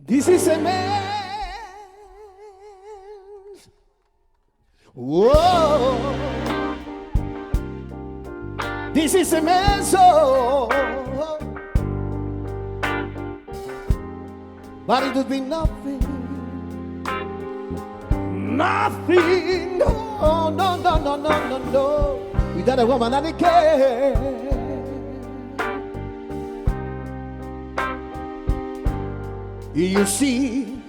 This is a man. Whoa. This is a man's soul. But it would be nothing. Nothing. No, no, no, no, no, no, no. Without a woman and a care. You see,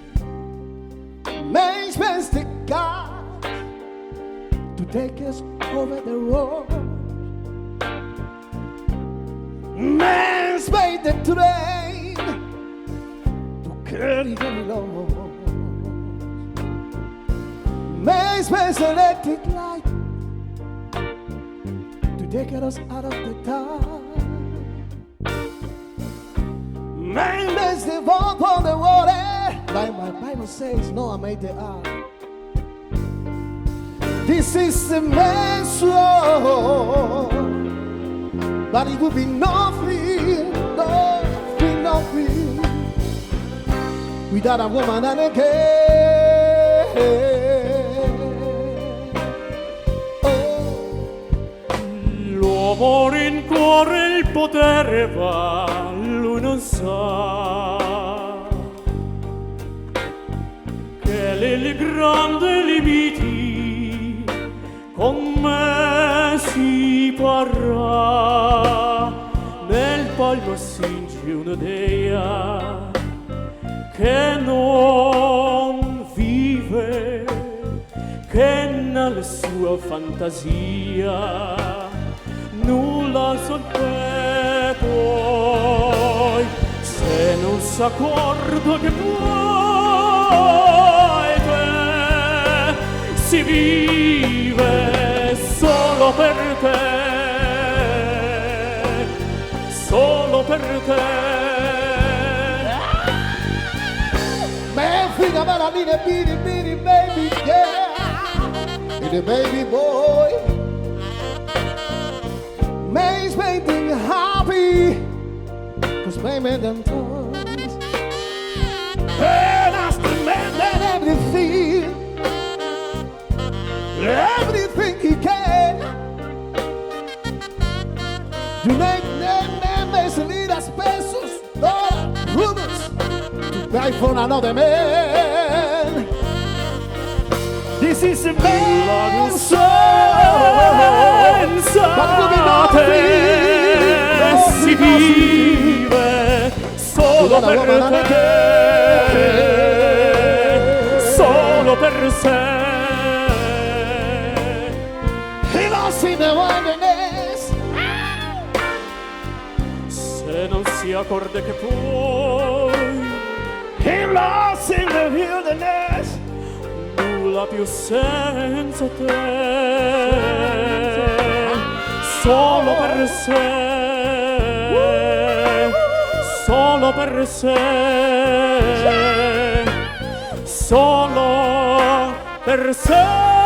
man's best to God to take us over the road. Man's made the train to carry them along. Man's best electric light to take us out of the dark. Man makes the vote for the water, like my Bible says, Noah made the ark. This is the man's soul, but it would be nothing, nothing, nothing, without a woman and a care. L'uomo rincorre il potere va, lui non sa che le grandi limiti con me si parrà. Nel palmo singe un'idea che non vive, che nella sua fantasia nulla sorprende poi, se non s'accorda che poi te si vive solo per te, solo per te. Man, think about I need a bitty, bitty baby, yeah, need a baby boy. Man's made them happy, cause man made them toys. And that's the man that everything he can. You make man makes leaders, pesos, dollars, rubles, to buy for another man. This is a man's soul, but will be nothing, si vive solo per te, solo per sé. He lost in the wilderness. Se non si accorge che poi He lost in the wilderness. nulla più senza te, solo per sé, solo per sé, solo per sé.